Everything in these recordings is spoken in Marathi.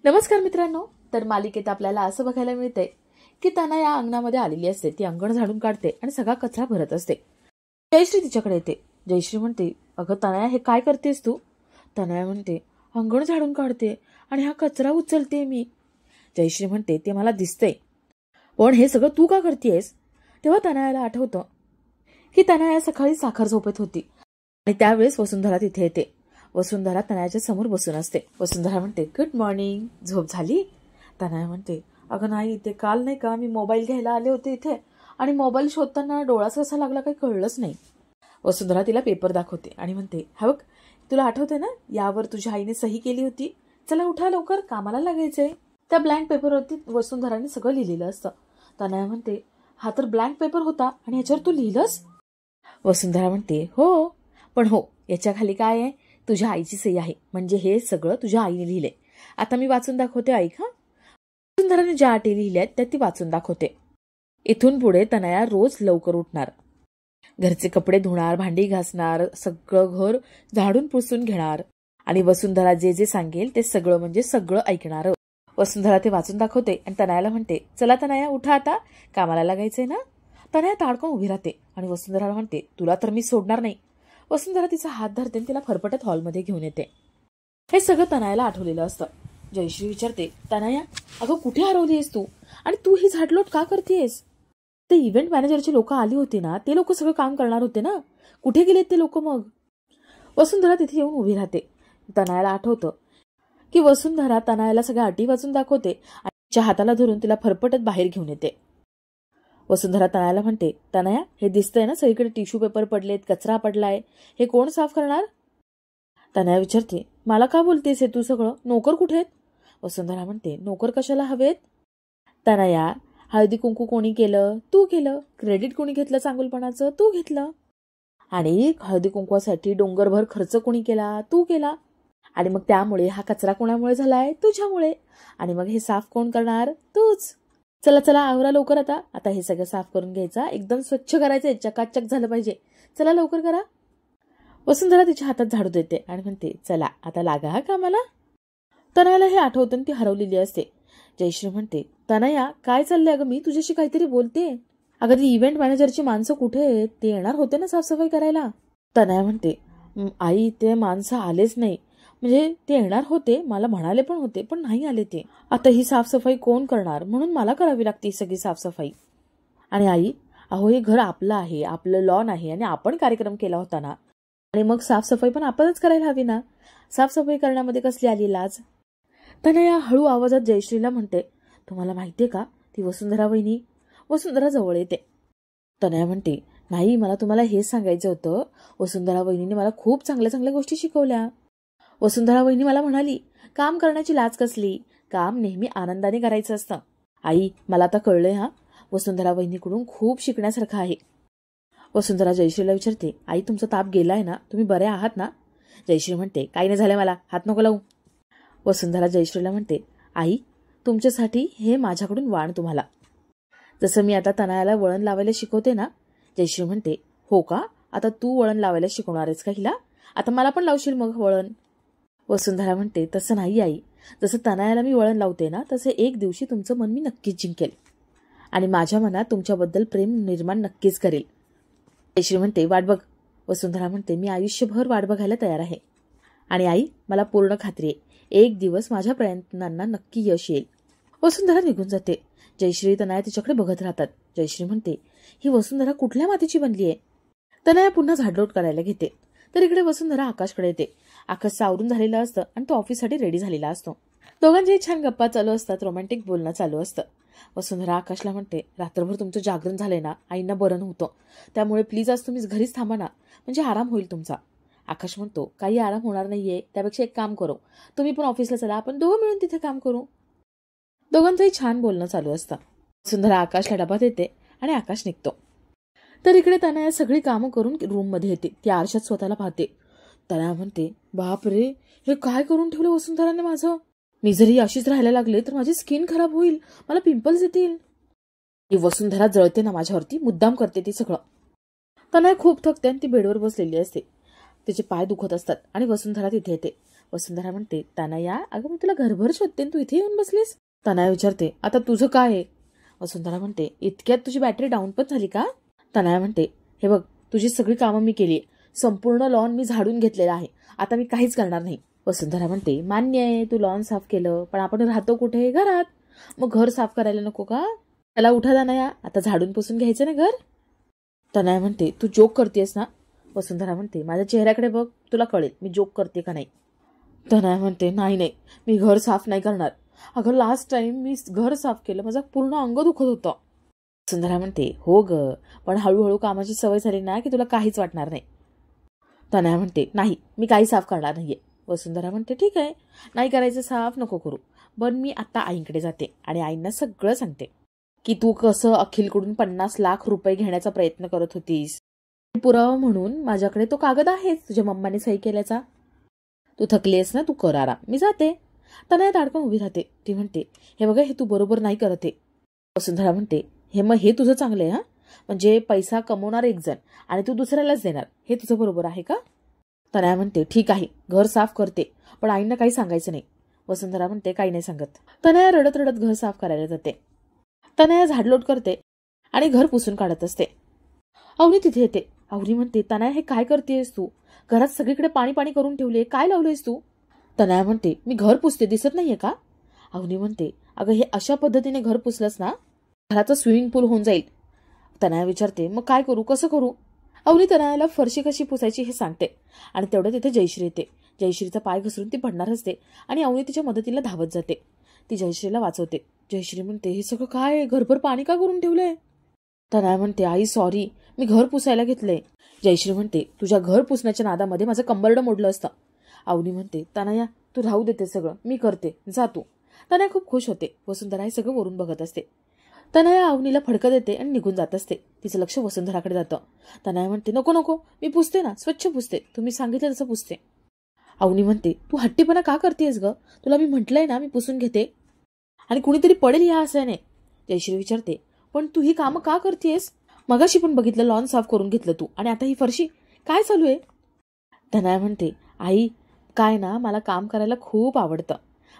नमस्कार मित्रांनो. तर मालिकेत आपल्याला असं बघायला मिळते की तनया या अंगणामध्ये आलेली असते. ती अंगण झाडून काढते आणि सगळा कचरा भरत असते. जयश्री तिच्याकडे येते. जयश्री म्हणते, अगं तनया, हे काय करतेस तू? तनया म्हणते, अंगण झाडून काढते आणि हा कचरा उचलते मी. जयश्री म्हणते, ते मला दिसतंय, पण हे सगळं तू का करतेस? तेव्हा तनयाला आठवतं की तनया सकाळी साखर झोपेत होती आणि त्यावेळेस वसुंधरा तिथे येते. वसुंधरा तनयाच्या समोर बसून असते. वसुंधरा म्हणते, गुड मॉर्निंग, झोप झाली? तनया म्हणते, अगं नाही, ते काल नाही का मी मोबाईल घ्यायला आले होते इथे आणि मोबाईल शोधताना डोळा कसा लागला काही कळलंच नाही. वसुंधरा तिला पेपर दाखवते आणि म्हणते, हा बघ, तुला आठवते ना, यावर तुझ्या आईने सही केली होती. चला उठा, लवकर कामाला लागायचंय. त्या ब्लँक पेपरवरती वसुंधराने सगळं लिहिलेलं असतं. तनया म्हणते, हा तर ब्लँक पेपर होता आणि याच्यावर तू लिहिलंस? वसुंधरा म्हणते, हो, पण हो, याच्या खाली काय आहे? तुझ्या आईची सही आहे, म्हणजे हे सगळं तुझ्या आईने लिहिलंय. आता मी वाचून दाखवते, ऐक हा. वसुंधराने ज्या अटी लिहिल्या त्या ती वाचून दाखवते. इथून पुढे तनया रोज लवकर उठणार, घरचे कपडे धुणार, भांडी घासणार, सगळं घर झाडून पुसून घेणार आणि वसुंधरा जे जे सांगेल ते सगळं म्हणजे सगळं ऐकणार. वसुंधरा ते वाचून दाखवते आणि तनयाला म्हणते, चला तनया, उठा, आता कामाला लागायचंय ना. तनया ताडकन उभी राहते आणि वसुंधराला म्हणते, तुला तर मी सोडणार नाही. वसुंधरा तिचा हात धरते आणि तिला फरफटत हॉलमध्ये घेऊन येते. हे सगळं तनयाला आठवलेलं असतं. जयश्री विचारते, तनया, अगं कुठे हरवलीयस तू आणि तू ही झाडलोट का करतेस? ते इव्हेंट मॅनेजरचे लोक आली होती ना, ते लोक सगळं काम करणार होते ना, कुठे गेलेत ते लोक मग? वसुंधरा तिथे येऊन उभी राहते. तनयाला आठवतं की वसुंधरा तनयाला सगळ्या अटी वाचून दाखवते आणि तिच्या हाताला धरून तिला फरफटत बाहेर घेऊन येते. वसुंधरा तनयाला म्हणते, तनया, हे दिसतंय ना, सगळीकडे टिश्यू पेपर पडलेत, कचरा पडलाय, हे कोण साफ करणार? तनया विचारते, मला का बोलतेस हे तू सगळं? नोकर कुठे आहेत? वसुंधरा म्हणते, नोकर कशाला हवेत? तनया, हळदी कुंकू कोणी केलं? तू केलं. क्रेडिट कोणी घेतलं चांगुलपणाचं? तू घेतलं. आणि हळदी कुंकवासाठी डोंगरभर खर्च कोणी केला? तू केला. आणि मग त्यामुळे हा कचरा कोणामुळे झालाय? तुझ्यामुळे. आणि मग हे साफ कोण करणार? तूच. चला चला, आवरा लवकर. आता हे सगळं साफ करून घ्यायचा, एकदम स्वच्छ करायचंय, चकाचक झालं पाहिजे. चला लवकर करा. वसुंधरा तिच्या हातात झाडू देते आणि म्हणते, चला आता लागा हा कामाला. तनयाला हे आठवतं, ती हरवलेली असते. जयश्री म्हणते, तनया, काय चाललंय अगं? मी तुझ्याशी काहीतरी बोलते. अगं, ती इव्हेंट मॅनेजरची माणसं कुठे आहेत? ते येणार होते ना साफसफाई करायला. तनया म्हणते, आई, ते माणसं आलेच नाही. म्हणजे ते येणार होते, मला म्हणाले पण होते, पण नाही आले ते. आता ही साफसफाई कोण करणार? म्हणून मला करावी लागते सगळी साफसफाई. आणि आई, अहो, हे घर आपलं आहे, आपलं लॉन आहे आणि आपण कार्यक्रम केला होता ना, आणि मग साफसफाई पण आपणच करायला हवी ना. साफसफाई करण्यामध्ये कसली आली लाज? तनया हळू आवाजात जयश्रीला म्हणते, तुम्हाला माहितीये का, ती वसुंधरा वहिनी. वसुंधरा जवळ येते. तनया म्हणते, नाही, मला तुम्हाला हेच सांगायचं होतं. वसुंधरा वहिनीने मला खूप चांगल्या चांगल्या गोष्टी शिकवल्या. वसुंधरा वहिनी मला म्हणाली, काम करण्याची लाज कसली, काम नेहमी आनंदाने करायचं असतं. आई, मला आता कळलंय हा, वसुंधरा वहिनीकडून खूप शिकण्यासारखं आहे. वसुंधरा जयश्रीला विचारते, आई, तुमचा ताप गेलाय ना? तुम्ही बरे आहात ना? जयश्री म्हणते, काही नाही झालंय मला, हात नको लावू. वसुंधरा जयश्रीला म्हणते, आई, तुमच्यासाठी हे माझ्याकडून वाण तुम्हाला. जसं मी आता तनयाला वळण लावायला शिकवते ना. जयश्री म्हणते, हो का? आता तू वळण लावायला शिकवणार आहेस का हिला? आता मला पण लावशील मग वळण? वसुंधरा म्हणते, तसं नाही आई, जसं तनयाला मी वळण लावते ना, तसं एक दिवशी तुमचं मन मी नक्कीच जिंकेल आणि माझ्या मनात तुमच्याबद्दल प्रेम निर्माण नक्कीच करेल. जयश्री म्हणते, वाट बघ. वसुंधरा म्हणते, मी आयुष्यभर वाट बघायला तयार आहे आणि आई, मला पूर्ण खात्री आहे, एक दिवस माझ्या प्रयत्नांना नक्की यश येईल. वसुंधरा निघून जाते. जयश्री तनया तिच्याकडे बघत राहतात. जयश्री म्हणते, ही वसुंधरा कुठल्या मातीची बनली आहे? तनया पुन्हा झाडलोट करायला घेते. तर इकडे वसुंधरा आकाशकडे येते. आकाश सावरून झालेला असतं आणि तो ऑफिससाठी रेडी झालेला असतो. दोघांचे छान गप्पा चालू असतात, रोमॅन्टिक बोलणं चालू असतं. वसुंधरा आकाशला म्हणते, रात्रभर तुमचं जागरण झालंय ना, आईंना बरं नव्हतं, त्यामुळे प्लीज आज तुम्ही घरीच थांबा ना, म्हणजे आराम होईल तुमचा. आकाश म्हणतो, काही आराम होणार नाहीये, त्यापेक्षा एक काम करू, तुम्ही पण ऑफिसला चला, आपण दोघं मिळून तिथे काम करू. दोघांचंही छान बोलणं चालू असतं. वसुंधरा आकाशला डबा देते आणि आकाश निघतो. तर इकडे तनया सगळी कामं करून रूम मध्ये येते. ती आरशात स्वतःला पाहते. तनया म्हणते, बाप रे, हे काय करून ठेवलं वसुंधराने माझं? मी जरी अशीच राहायला लागले तर माझी स्किन खराब होईल, मला पिंपल्स येतील. ही वसुंधरा जळते ना माझ्यावरती, मुद्दाम करते ती सगळं. तनया खूप थकते आणि ती बेडवर बसलेली असते. तिचे पाय दुखत असतात आणि वसुंधरा तिथे येते. वसुंधरा म्हणते, तनया अगं मी तुला घरभर शोधते, तू इथे येऊन बसलीस. तनया विचारते, आता तुझं काय आहे. वसुंधरा म्हणते, इतक्यात तुझी बॅटरी डाऊन पण झाली का. तनया म्हणते, हे बघ तुझी सगळी कामं मी केली, संपूर्ण लॉन मी झाडून घेतलेलं आहे, आता मी काहीच करणार नाही. वसुंधरा म्हणते, मान्य आहे तू लॉन साफ केलं, पण आपण राहतो कुठे, घरात, मग घर साफ करायला नको का. त्याला उठा तनया, आता झाडून पुसून घ्यायचं ना घर. तनया म्हणते, तू जोक करतेस ना. वसुंधरा म्हणते, माझ्या चेहऱ्याकडे बघ, तुला कळेल मी जोक करते का नाही. तनया म्हणते, नाही नाही मी घर साफ नाही करणार. अगं लास्ट टाइम मी घर साफ केलं, माझं पूर्ण अंग दुखत होतं. वसुंधरा म्हणते, हो ग, पण हळूहळू कामाची सवय झाली ना की तुला काहीच वाटणार नाही. तनया म्हणते, नाही मी काही साफ करणार नाहीये. वसुंधरा म्हणते, ठीक आहे, नाही करायचं साफ, नको करू, पण मी आता आईंकडे जाते आणि आईंना सगळं सांगते की तू कसं अखिलकडून 50 लाख रुपये घेण्याचा प्रयत्न करत होतीस. पुरावा म्हणून माझ्याकडे तो कागद आहे तुझ्या मम्माने सही केल्याचा. तू थकलीस ना, तू कर आराम, मी जाते. तनया ताडकन उभी राहते. ती म्हणते, हे बघा हे तू बरोबर नाही करत आहे. वसुंधरा म्हणते, हे तुझं चांगलं आहे, हा म्हणजे पैसा कमवणार एक जण आणि तू दुसऱ्यालाच देणार, हे तुझं बरोबर आहे का. तनया म्हणते, ठीक आहे घर साफ करते, पण आईंना काही सांगायचं नाही. वसुंधरा म्हणते, काही नाही सांगत. तनया रडत रडत घर साफ करायला जाते. तनया झाडलोट करते आणि घर पुसून काढत असते. अवनी तिथे येते. अवनी म्हणते, तनया हे काय करतेस तू, घरात सगळीकडे पाणी पाणी करून ठेवले, काय लावलेस तू. तनया म्हणते, मी घर पुसते, दिसत नाहीये का. अवनी म्हणते, अगं हे अशा पद्धतीने घर पुसलंस ना घराचं स्विमिंग पूल होऊन जाईल. तनया विचारते, मग काय करू, कसं करू. अवनी तनयाला फरशी कशी पुसायची हे सांगते आणि तेवढं तिथे जयश्री येते. जयश्रीचा पाय घसरून ती पडणार असते आणि अवनी तिच्या मदतीला धावत जाते. ती जयश्रीला वाचवते. जयश्री म्हणते, हे सगळं काय, घरभर पाणी का करून ठेवलंय. तनया म्हणते, आई सॉरी, मी घर पुसायला घेतलंय. जयश्री म्हणते, तुझ्या घर पुसण्याच्या नादामध्ये माझं कंबरडं मोडलं असतं. अवनी म्हणते, तनया तू राहू देते सगळं, मी करते, जा तू. तनया खूप खुश होते. वसुंधरा हे सगळं वरून बघत असते. तनया अवनीला फडकं देते आणि निघून जात असते. तिचं लक्ष वसुंधराकडे जातं. तनया म्हणते, नको नको, मी पुसते ना, स्वच्छ पुसते, तुम्ही सांगितलं तसं पुसते. अवनी म्हणते, तू हट्टीपणा का करतेस ग, तुला मी म्हटलंय ना मी पुसून घेते आणि कुणीतरी पडेल या आशेने. जयश्री विचारते, पण तू ही कामं का करतेस, मगाशी पण बघितलं लॉन साफ करून घेतलं तू आणि आता ही फरशी, काय चालू आहे. तनया म्हणते, आई काय ना, मला काम करायला खूप आवडतं.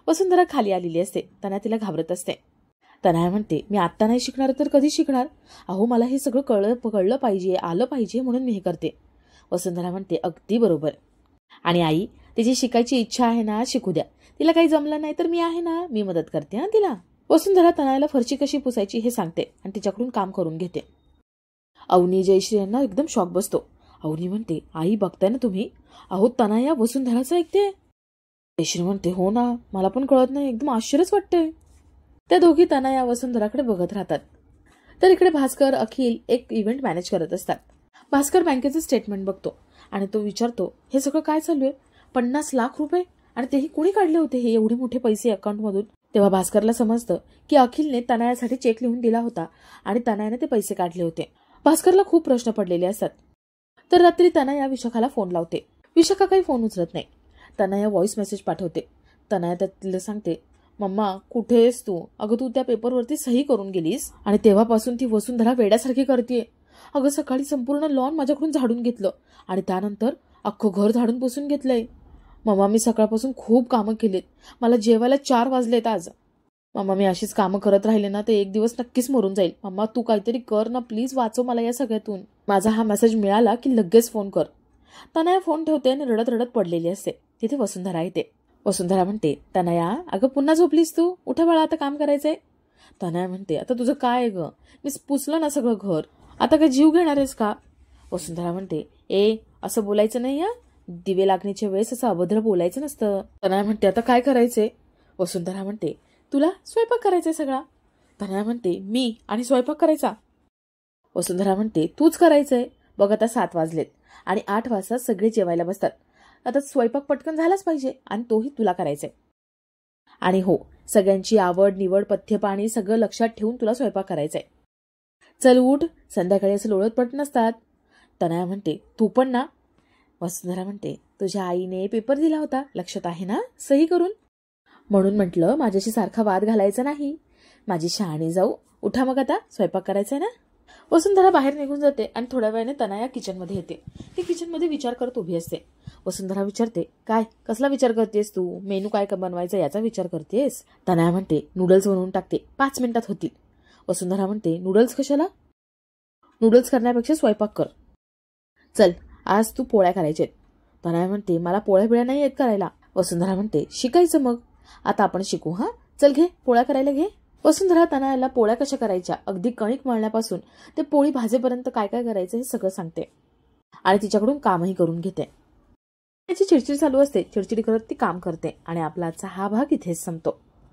वसुंधरा खाली आलेली असते. तनया तिला घाबरत असते. तनया म्हणते, मी आत्ता नाही शिकणार तर कधी शिकणार, अहो मला हे सगळं कळलं पाहिजे, आलं पाहिजे म्हणून मी हे करते. वसुंधरा म्हणते, अगदी बरोबर. आणि आई तिची शिकायची इच्छा आहे ना, शिकू द्या, तिला काही जमलं नाही तर मी आहे ना, मी मदत करते ना तिला. वसुंधरा तनयाला फरशी कशी पुसायची हे सांगते आणि तिच्याकडून काम करून घेते. अवनी जयश्री यांना एकदम शॉक बसतो. अवनी म्हणते, आई बघताय ना तुम्ही, अहो तनया वसुंधराचं ऐकते. जयश्री म्हणते, हो ना, मला पण कळत नाही, एकदम आश्चर्यच वाटतंय. त्या दोघी तनया वसुंधराकडे बघत राहतात. तर इकडे भास्कर अखिल एक इव्हेंट मॅनेज करत असतात. भास्कर बँकेचं स्टेटमेंट बघतो आणि तो विचारतो, हे सगळं काय चालू आहे, 50 लाख रुपये, आणि तेही कुणी काढले होते हे एवढे मोठे पैसे अकाउंटमधून. तेव्हा भास्करला समजतं की अखिलने तनयासाठी चेक लिहून दिला होता आणि तनयाने ते पैसे काढले होते. भास्करला खूप प्रश्न पडलेले असतात. तर रात्री तनया विशाखाला फोन लावते. विशाखा काही फोन उचलत नाही. तनया व्हॉइस मेसेज पाठवते. तनया त्यातलं सांगते, मम्मा कुठे आहेस तू, अगं तू त्या पेपरवरती सही करून गेलीस आणि तेव्हापासून ती वसुंधरा वेड्यासारखी करतेय. अगं सकाळी संपूर्ण लॉन माझ्याकडून झाडून घेतलं आणि त्यानंतर अख्खं घर झाडून पुसून घेतलंय. मम्मा मी सकाळपासून खूप कामं केलीत, मला जेवायला 4 वाजलेत आज. मम्मा मी अशीच कामं करत राहिले ना तर एक दिवस नक्कीच मरून जाईल. मम्मा तू काहीतरी कर ना प्लीज, वाचव मला या सगळ्यातून. माझा हा मेसेज मिळाला की लगेच फोन कर. तनया फोन ठेवते आणि रडत रडत पडलेली असते. तिथे वसुंधरा येते. वसुंधरा म्हणते, तनया अगं पुन्हा झोपलीस तू, उठा बाळा आता काम करायचंय. तनया म्हणते, आता तुझं काय ग, मी पुसलं ना सगळं घर, आता काय जीव घेणार आहेस का. वसुंधरा म्हणते, असं बोलायचं नाही, या दिवे लागण्याच्या वेळेस असं अभद्र बोलायचं नसतं. तनया म्हणते, आता काय करायचंय. वसुंधरा म्हणते, तुला स्वयंपाक करायचाय सगळा. तनया म्हणते, मी आणि स्वयंपाक करायचा. वसुंधरा म्हणते, तूच करायचंय, बघ आता 7 वाजलेत आणि 8 वाजता सगळे जेवायला बसतात. आता स्वयंपाक पटकन झालाच पाहिजे आणि तोही तुला करायचाय. आणि हो, सगळ्यांची आवड निवड पथ्य पाणी सगळं लक्षात ठेवून तुला स्वयंपाक करायचाय. चल उठ, संध्याकाळी असं लोळत पडत नसतात. तनया म्हणते, तू पण ना. वसुंधरा म्हणते, तुझ्या आईने पेपर दिला होता, लक्षात आहे ना, सही करून. म्हणून म्हटलं माझ्याशी सारखा वाद घालायचा नाही. माझी शहाणी जाऊ, उठा मग आता स्वयंपाक करायचाय ना. वसुंधरा बाहेर निघून जाते आणि थोड्या वेळाने तनया किचनमध्ये येते. ती किचनमध्ये विचार करत उभी असते. वसुंधरा विचारते, काय कसला विचार करतेस तू? मेनू काय बनवायचा याचा विचार करतेस? तनया म्हणते, नूडल्स बनवून टाकते, 5 मिनिटात होतील. वसुंधरा म्हणते, नूडल्स कशाला? नूडल्स करण्यापेक्षा स्वयंपाक कर. चल आज तू पोळ्या करायच्यात. तनया म्हणते, मला पोळ्या बिळ्या नाही येत करायला. वसुंधरा म्हणते, शिकायचं मग. आता आपण शिकू. हा चल घे पोळ्या करायला घे. वसुंधरा तनयाला पोळ्या कशा करायच्या, अगदी कणिक मळण्यापासून ते पोळी भाजेपर्यंत काय काय करायचं हे सगळं सांगते आणि तिच्याकडून कामही करून घेते. त्याची चिडचिड चालू असते. चिडचिड करत ती काम करते आणि आपला आजचा हा भाग इथेच संपतो.